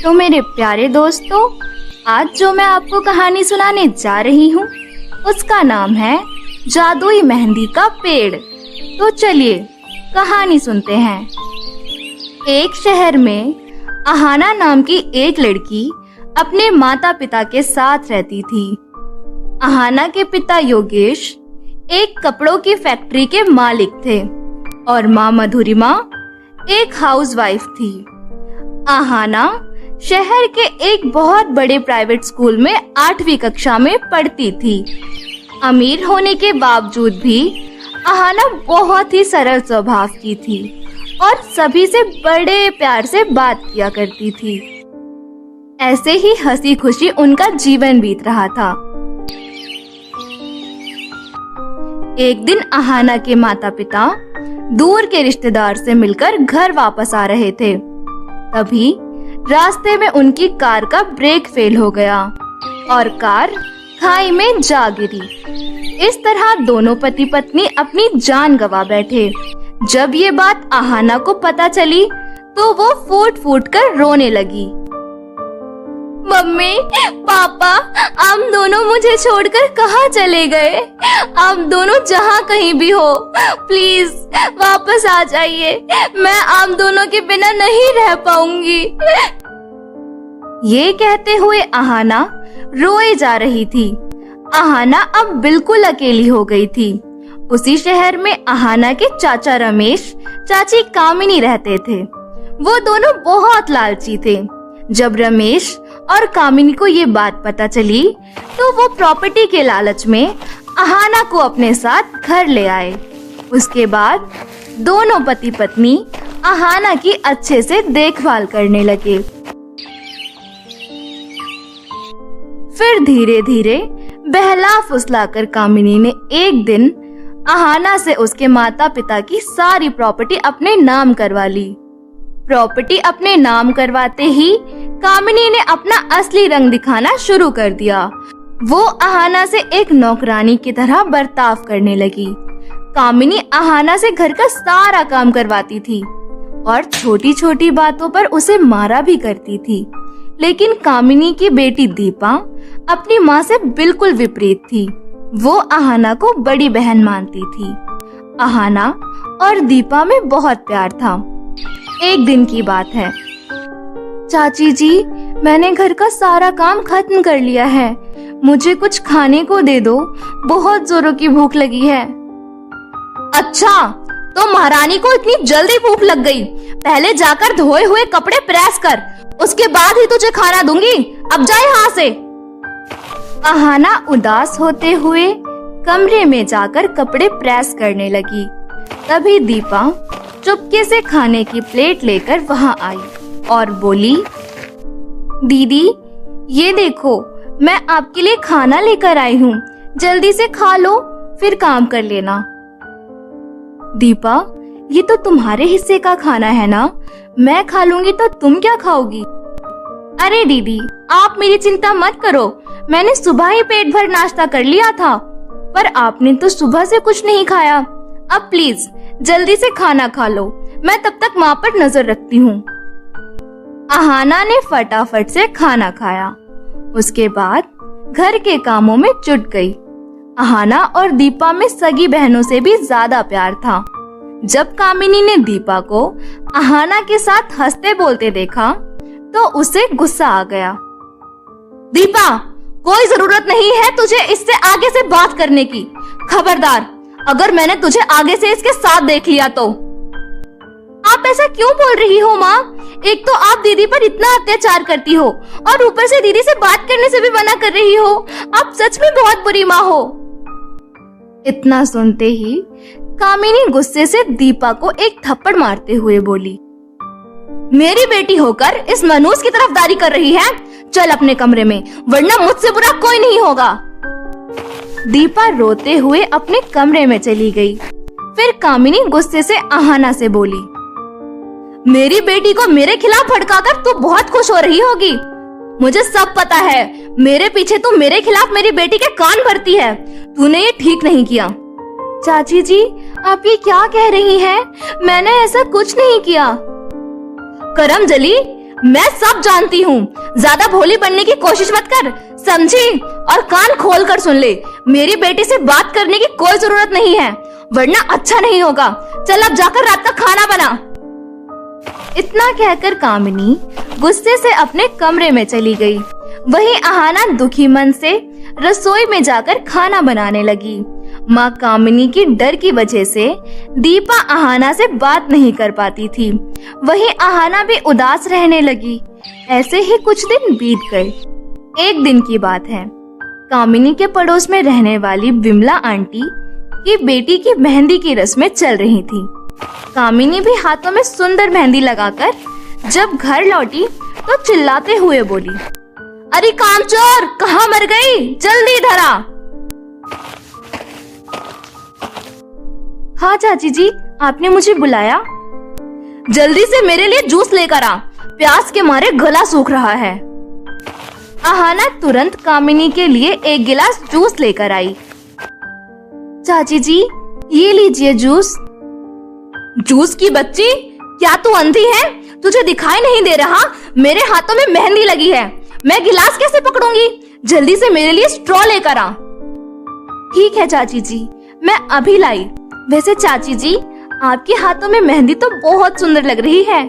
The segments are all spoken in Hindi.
तो मेरे प्यारे दोस्तों, आज जो मैं आपको कहानी सुनाने जा रही हूँ उसका नाम है जादुई मेहंदी का पेड़। तो चलिए कहानी सुनते हैं। एक शहर में अहाना नाम की एक लड़की अपने माता पिता के साथ रहती थी। अहाना के पिता योगेश एक कपड़ों की फैक्ट्री के मालिक थे और माँ मधुरिमा एक हाउसवाइफ थी। अहाना शहर के एक बहुत बड़े प्राइवेट स्कूल में 8वीं कक्षा में पढ़ती थी। अमीर होने के बावजूद भी अहाना बहुत ही सरल स्वभाव की थी और सभी से बड़े प्यार से बात किया करती थी। ऐसे ही हंसी खुशी उनका जीवन बीत रहा था। एक दिन अहाना के माता पिता दूर के रिश्तेदार से मिलकर घर वापस आ रहे थे। तभी रास्ते में उनकी कार का ब्रेक फेल हो गया और कार खाई में जा गिरी। इस तरह दोनों पति पत्नी अपनी जान गंवा बैठे। जब ये बात अहाना को पता चली तो वो फूट फूट कर रोने लगी। मम्मी, पापा, आप दोनों मुझे छोड़कर कहाँ चले गए? आप दोनों जहाँ कहीं भी हो, प्लीज वापस आ जाइए। मैं आप दोनों के बिना नहीं रह पाऊंगी। ये कहते हुए अहाना रोए जा रही थी। अहाना अब बिल्कुल अकेली हो गई थी। उसी शहर में अहाना के चाचा रमेश, चाची कामिनी रहते थे। वो दोनों बहुत लालची थे। जब रमेश और कामिनी को ये बात पता चली तो वो प्रॉपर्टी के लालच में अहाना को अपने साथ घर ले आए। उसके बाद दोनों पति पत्नी अहाना की अच्छे से देखभाल करने लगे। फिर धीरे धीरे बहला फुसलाकर कामिनी ने एक दिन अहाना से उसके माता पिता की सारी प्रॉपर्टी अपने नाम करवा ली। प्रॉपर्टी अपने नाम करवाते ही कामिनी ने अपना असली रंग दिखाना शुरू कर दिया। वो अहाना से एक नौकरानी की तरह बर्ताव करने लगी। कामिनी अहाना से घर का सारा काम करवाती थी और छोटी छोटी बातों पर उसे मारा भी करती थी। लेकिन कामिनी की बेटी दीपा अपनी माँ से बिल्कुल विपरीत थी। वो अहाना को बड़ी बहन मानती थी। अहाना और दीपा में बहुत प्यार था। एक दिन की बात है। चाची जी, मैंने घर का सारा काम खत्म कर लिया है। मुझे कुछ खाने को दे दो, बहुत जोरों की भूख लगी है। अच्छा, तो महारानी को इतनी जल्दी भूख लग गई? पहले जाकर धोए हुए कपड़े प्रेस कर, उसके बाद ही तुझे खाना दूंगी। अब जा यहाँ से। अहाना उदास होते हुए कमरे में जाकर कपड़े प्रेस करने लगी। तभी दीपा चुपके से खाने की प्लेट लेकर वहां आई और बोली, दीदी, ये देखो, मैं आपके लिए खाना लेकर आई हूँ। जल्दी से खा लो, फिर काम कर लेना। दीपा, ये तो तुम्हारे हिस्से का खाना है ना? मैं खा लूंगी तो तुम क्या खाओगी? अरे दीदी, आप मेरी चिंता मत करो। मैंने सुबह ही पेट भर नाश्ता कर लिया था, पर आपने तो सुबह से कुछ नहीं खाया। अब प्लीज जल्दी से खाना खा लो, मैं तब तक माँ पर नजर रखती हूँ। अहाना ने फटाफट से खाना खाया। उसके बाद घर के कामों में जुट गई। अहाना और दीपा में सगी बहनों से भी ज्यादा प्यार था। जब कामिनी ने दीपा को अहाना के साथ हंसते बोलते देखा तो उसे गुस्सा आ गया। दीपा, कोई जरूरत नहीं है तुझे इससे आगे से बात करने की। खबरदार, अगर मैंने तुझे आगे से इसके साथ देख लिया तो। आप ऐसा क्यों बोल रही हो माँ? एक तो आप दीदी पर इतना अत्याचार करती हो और ऊपर से दीदी से बात करने से भी मना कर रही हो। आप सच में बहुत बुरी माँ हो। इतना सुनते ही कामिनी गुस्से से दीपा को एक थप्पड़ मारते हुए बोली, मेरी बेटी होकर इस मनूस की तरफदारी कर रही है? चल अपने कमरे में, वरना मुझसे बुरा कोई नहीं होगा। दीपा रोते हुए अपने कमरे में चली गई। फिर कामिनी गुस्से से अहाना से बोली, मेरी बेटी को मेरे खिलाफ भड़काकर तू बहुत खुश हो रही होगी। मुझे सब पता है, मेरे पीछे तू मेरे खिलाफ मेरी बेटी के कान भरती है। तूने ये ठीक नहीं किया। चाची जी, आप ये क्या कह रही हैं? मैंने ऐसा कुछ नहीं किया। करमजली, मैं सब जानती हूँ, ज्यादा भोली बनने की कोशिश मत कर, समझी? और कान खोल कर सुन ले, मेरी बेटी से बात करने की कोई जरूरत नहीं है, वरना अच्छा नहीं होगा। चल अब जाकर रात का खाना बना। इतना कहकर कामिनी गुस्से से अपने कमरे में चली गई। वहीं अहाना दुखी मन से रसोई में जाकर खाना बनाने लगी। माँ कामिनी की डर की वजह से दीपा अहाना से बात नहीं कर पाती थी। वहीं अहाना भी उदास रहने लगी। ऐसे ही कुछ दिन बीत गए। एक दिन की बात है, कामिनी के पड़ोस में रहने वाली विमला आंटी की बेटी की मेहंदी की रस्में चल रही थी। कामिनी भी हाथों में सुंदर मेहंदी लगाकर जब घर लौटी तो चिल्लाते हुए बोली, अरे कामचोर, कहाँ मर गई? जल्दी इधर आ। हाँ चाची जी, आपने मुझे बुलाया? जल्दी से मेरे लिए जूस लेकर आ, प्यास के मारे गला सूख रहा है। अहाना तुरंत कामिनी के लिए एक गिलास जूस लेकर आई। चाची जी, ये लीजिए जूस। जूस की बच्ची, क्या तू अंधी है? तुझे दिखाई नहीं दे रहा मेरे हाथों में मेहंदी लगी है? मैं गिलास कैसे पकड़ूंगी? जल्दी से मेरे लिए स्ट्रॉ लेकर आ। ठीक है चाची जी, मैं अभी लाई। वैसे चाची जी, आपके हाथों में मेहंदी तो बहुत सुंदर लग रही है।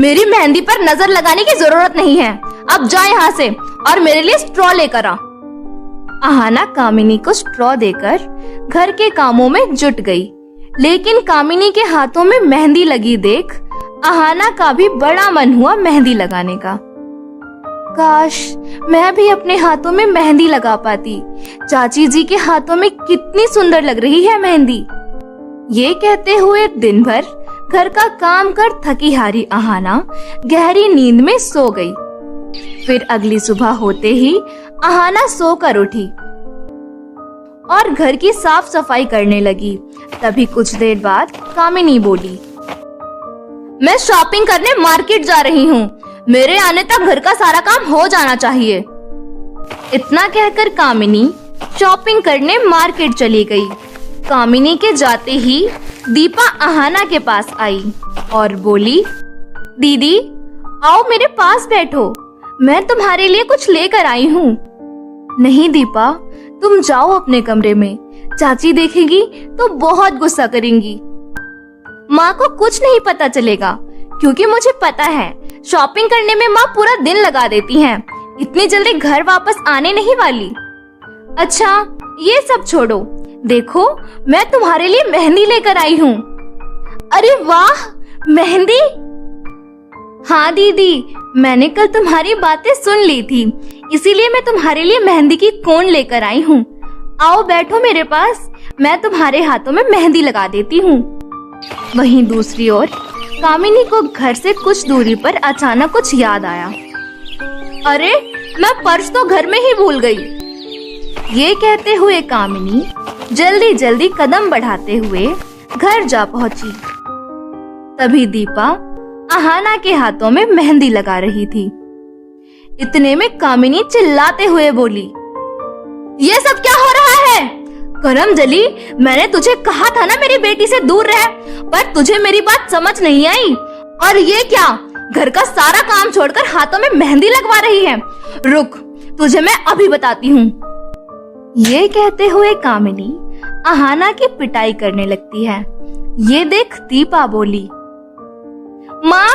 मेरी मेहंदी पर नजर लगाने की जरूरत नहीं है। अब जा यहाँ से और मेरे लिए स्ट्रॉ लेकर आ। अहाना कामिनी को स्ट्रॉ देकर घर के कामों में जुट गई। लेकिन कामिनी के हाथों में मेहंदी लगी देख अहाना का भी बड़ा मन हुआ मेहंदी लगाने का। काश मैं भी अपने हाथों में मेहंदी लगा पाती। चाची जी के हाथों में कितनी सुंदर लग रही है मेहंदी। ये कहते हुए दिन भर घर का काम कर थकी हारी अहाना गहरी नींद में सो गई। फिर अगली सुबह होते ही अहाना सोकर उठी और घर की साफ सफाई करने लगी। तभी कुछ देर बाद कामिनी बोली, मैं शॉपिंग करने मार्केट जा रही हूँ। मेरे आने तक घर का सारा काम हो जाना चाहिए। इतना कहकर कामिनी शॉपिंग करने मार्केट चली गई। कामिनी के जाते ही दीपा अहाना के पास आई और बोली, दीदी आओ मेरे पास बैठो, मैं तुम्हारे लिए कुछ लेकर आई हूँ। नहीं दीपा, तुम जाओ अपने कमरे में, चाची देखेगी तो बहुत गुस्सा करेंगी। माँ को कुछ नहीं पता चलेगा, क्योंकि मुझे पता है शॉपिंग करने में माँ पूरा दिन लगा देती हैं। इतनी जल्दी घर वापस आने नहीं वाली। अच्छा ये सब छोड़ो, देखो मैं तुम्हारे लिए मेहंदी लेकर आई हूँ। अरे वाह, मेहंदी? हाँ दीदी, मैंने कल तुम्हारी बातें सुन ली थी, इसीलिए मैं तुम्हारे लिए मेहंदी की कोन लेकर आई हूँ। आओ बैठो मेरे पास, मैं तुम्हारे हाथों में मेहंदी लगा देती हूँ। वहीं दूसरी ओर कामिनी को घर से कुछ दूरी पर अचानक कुछ याद आया। अरे मैं पर्स तो घर में ही भूल गई। ये कहते हुए कामिनी जल्दी जल्दी कदम बढ़ाते हुए घर जा पहुंची। तभी दीपा अहाना के हाथों में मेहंदी लगा रही थी। इतने में कामिनी चिल्लाते हुए बोली, ये सब क्या हो रहा है? करम जली, मैंने तुझे कहा था ना मेरी बेटी से दूर रह, पर तुझे मेरी बात समझ नहीं आई। और ये क्या, घर का सारा काम छोड़कर हाथों में मेहंदी लगवा रही है? रुक, तुझे मैं अभी बताती हूँ। ये कहते हुए कामिनी अहाना की पिटाई करने लगती है। ये देख दीपा बोली, माँ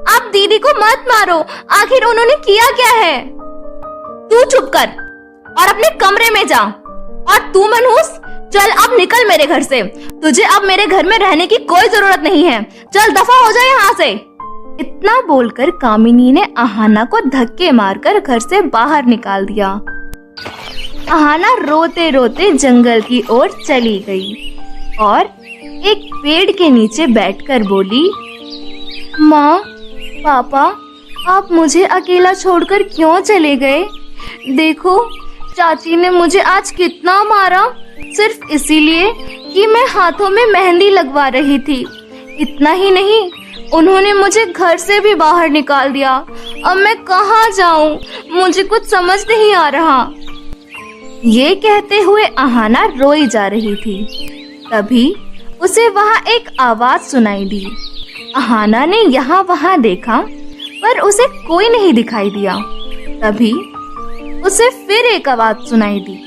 आप दीदी को मत मारो, आखिर उन्होंने किया क्या है? तू चुप कर और अपने कमरे में जा। और तू मनहूस, चल अब निकल मेरे घर से। तुझे अब मेरे घर में रहने की कोई जरूरत नहीं है। चल दफा हो जाए यहाँ से। इतना बोलकर कामिनी ने अहाना को धक्के मारकर घर से बाहर निकाल दिया। अहाना रोते रोते जंगल की ओर चली गई और एक पेड़ के नीचे बैठकर बोली, माँ, पापा, आप मुझे अकेला छोड़कर क्यों चले गए? देखो, चाची ने मुझे आज कितना मारा, सिर्फ इसीलिए कि मैं हाथों में मेहंदी लगवा रही थी। इतना ही नहीं, उन्होंने मुझे घर से भी बाहर निकाल दिया। अब मैं कहाँ जाऊँ? मुझे कुछ समझ नहीं आ रहा। ये कहते हुए अहाना रोई जा रही थी। तभी उसे वहाँ एक आवाज सुनाई दी। अहाना ने यहाँ वहाँ देखा पर उसे कोई नहीं दिखाई दिया। तभी उसे फिर एक आवाज सुनाई दी।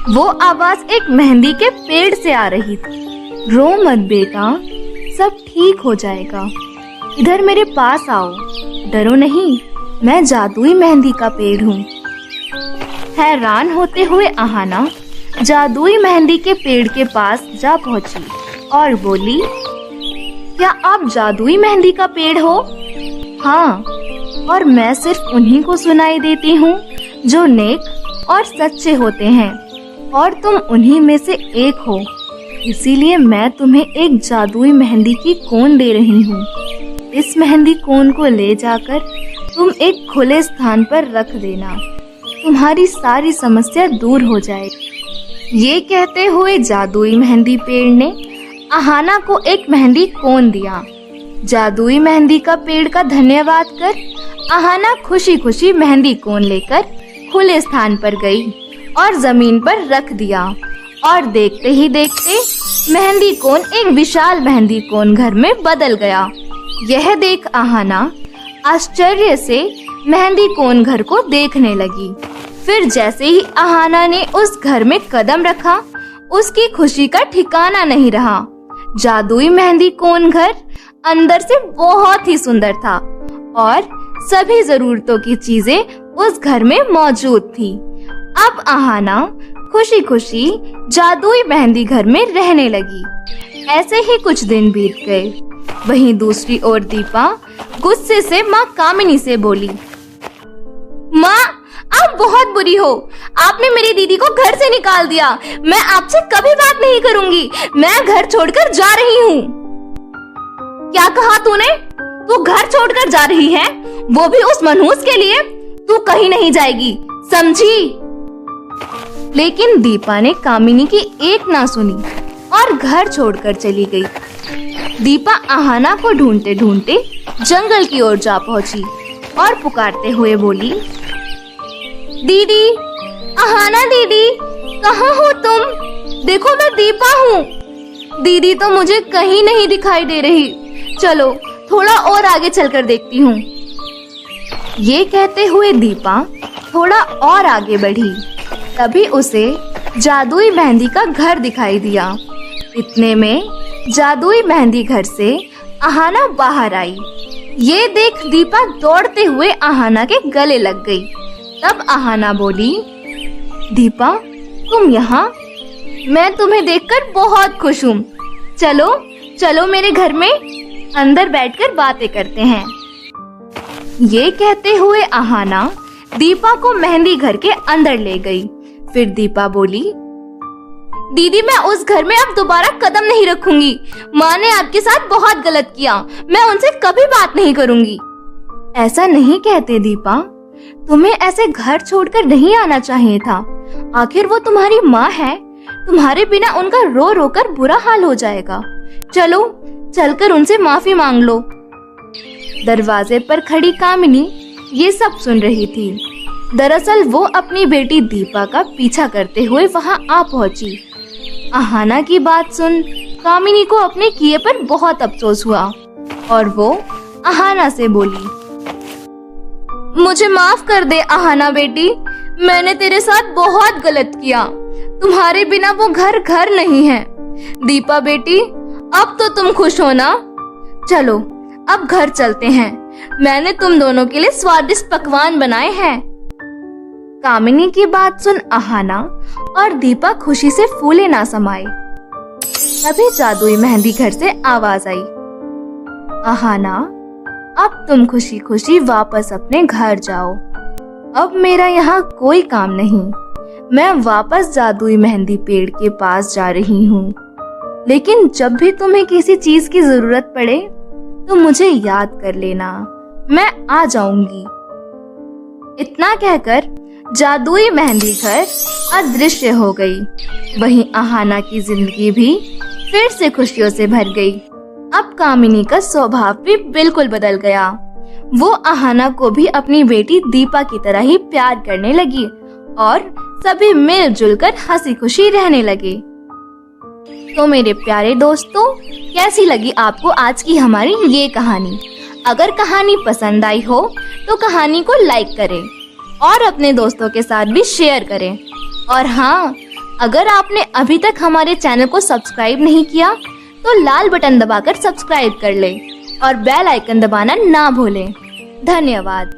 वो आवाज एक मेहंदी के पेड़ से आ रही थी। रो मत बेटा, सब ठीक हो जाएगा। इधर मेरे पास आओ, डरो नहीं, मैं जादुई मेहंदी का पेड़ हूँ। हैरान होते हुए अहाना जादुई मेहंदी के पेड़ के पास जा पहुंची और बोली, क्या आप जादुई मेहंदी का पेड़ हो? हाँ, और मैं सिर्फ उन्हीं को सुनाई देती हूँ जो नेक और सच्चे होते हैं, और तुम उन्हीं में से एक हो। इसीलिए मैं तुम्हें एक जादुई मेहंदी की कोन दे रही हूँ। इस मेहंदी कोन को ले जाकर तुम एक खुले स्थान पर रख देना, तुम्हारी सारी समस्या दूर हो जाएगी। ये कहते हुए जादुई मेहंदी पेड़ ने अहाना को एक मेहंदी कोन दिया। जादुई मेहंदी का पेड़ का धन्यवाद कर अहाना खुशी खुशी मेहंदी कोन लेकर खुले स्थान पर गई और जमीन पर रख दिया। और देखते ही देखते मेहंदी कोन एक विशाल मेहंदी कोन घर में बदल गया। यह देख अहाना आश्चर्य से मेहंदी कोन घर को देखने लगी। फिर जैसे ही अहाना ने उस घर में कदम रखा, उसकी खुशी का ठिकाना नहीं रहा। जादुई मेहंदी कोन घर अंदर से बहुत ही सुंदर था और सभी जरूरतों की चीजें उस घर में मौजूद थी। अब अहाना खुशी खुशी जादुई मेहंदी घर में रहने लगी। ऐसे ही कुछ दिन बीत गए। वहीं दूसरी ओर दीपा गुस्से से माँ कामिनी से बोली, माँ, आप बहुत बुरी हो। आपने मेरी दीदी को घर से निकाल दिया। मैं आपसे कभी बात नहीं करूंगी। मैं घर छोड़कर जा रही हूँ। क्या कहा तूने? तू घर छोड़कर जा रही है, वो भी उस मनहूस के लिए? तू कहीं नहीं जाएगी, समझी? लेकिन दीपा ने कामिनी की एक ना सुनी और घर छोड़कर चली गई। दीपा अहाना को ढूंढते ढूंढते जंगल की ओर जा पहुंची और पुकारते हुए बोली, दीदी, अहाना दीदी, कहाँ हो तुम? देखो मैं दीपा हूँ। दीदी तो मुझे कहीं नहीं दिखाई दे रही। चलो थोड़ा और आगे चलकर देखती हूँ। ये कहते हुए दीपा थोड़ा और आगे बढ़ी। तभी उसे जादुई मेहंदी का घर दिखाई दिया। इतने में जादुई मेहंदी घर से अहाना बाहर आई। ये देख दीपा दौड़ते हुए अहाना के गले लग गई। तब अहाना बोली, दीपा, तुम यहाँ? मैं तुम्हें देखकर बहुत खुश हूँ। चलो चलो मेरे घर में अंदर बैठकर बातें करते हैं। ये कहते हुए अहाना दीपा को मेहंदी घर के अंदर ले गई। फिर दीपा बोली, दीदी, मैं उस घर में अब दोबारा कदम नहीं रखूंगी। माँ ने आपके साथ बहुत गलत किया। मैं उनसे कभी बात नहीं करूंगी। ऐसा नहीं कहते दीपा, तुम्हें ऐसे घर छोड़कर नहीं आना चाहिए था। आखिर वो तुम्हारी माँ है। तुम्हारे बिना उनका रो रो कर बुरा हाल हो जाएगा। चलो चलकर उनसे माफी मांग लो। दरवाजे पर खड़ी कामिनी ये सब सुन रही थी। दरअसल वो अपनी बेटी दीपा का पीछा करते हुए वहां आ पहुंची। अहाना की बात सुन कामिनी को अपने किए पर बहुत अफसोस हुआ और वो अहाना से बोली, मुझे माफ कर दे अहाना बेटी, मैंने तेरे साथ बहुत गलत किया। तुम्हारे बिना वो घर घर नहीं है। दीपा बेटी, अब तो तुम खुश हो ना? चलो अब घर चलते हैं। मैंने तुम दोनों के लिए स्वादिष्ट पकवान बनाए हैं। कामिनी की बात सुन अहाना और दीपा खुशी से फूले ना समाये। तभी जादुई मेहंदी घर से आवाज आई, अहाना, अब तुम खुशी खुशी वापस अपने घर जाओ। अब मेरा यहाँ कोई काम नहीं। मैं वापस जादुई मेहंदी पेड़ के पास जा रही हूँ। लेकिन जब भी तुम्हें किसी चीज की जरूरत पड़े तो मुझे याद कर लेना, मैं आ जाऊंगी। इतना कहकर जादुई मेहंदी घर अदृश्य हो गई। वहीं अहाना की जिंदगी भी फिर से खुशियों से भर गई। अब कामिनी का स्वभाव भी बिल्कुल बदल गया। वो अहाना को भी अपनी बेटी दीपा की तरह ही प्यार करने लगी और सभी मिलजुल कर हंसी खुशी रहने लगे। तो मेरे प्यारे दोस्तों, कैसी लगी आपको आज की हमारी ये कहानी? अगर कहानी पसंद आई हो तो कहानी को लाइक करें और अपने दोस्तों के साथ भी शेयर करें। और हाँ, अगर आपने अभी तक हमारे चैनल को सब्सक्राइब नहीं किया तो लाल बटन दबाकर सब्सक्राइब कर लें और बेल आइकन दबाना ना भूलें। धन्यवाद।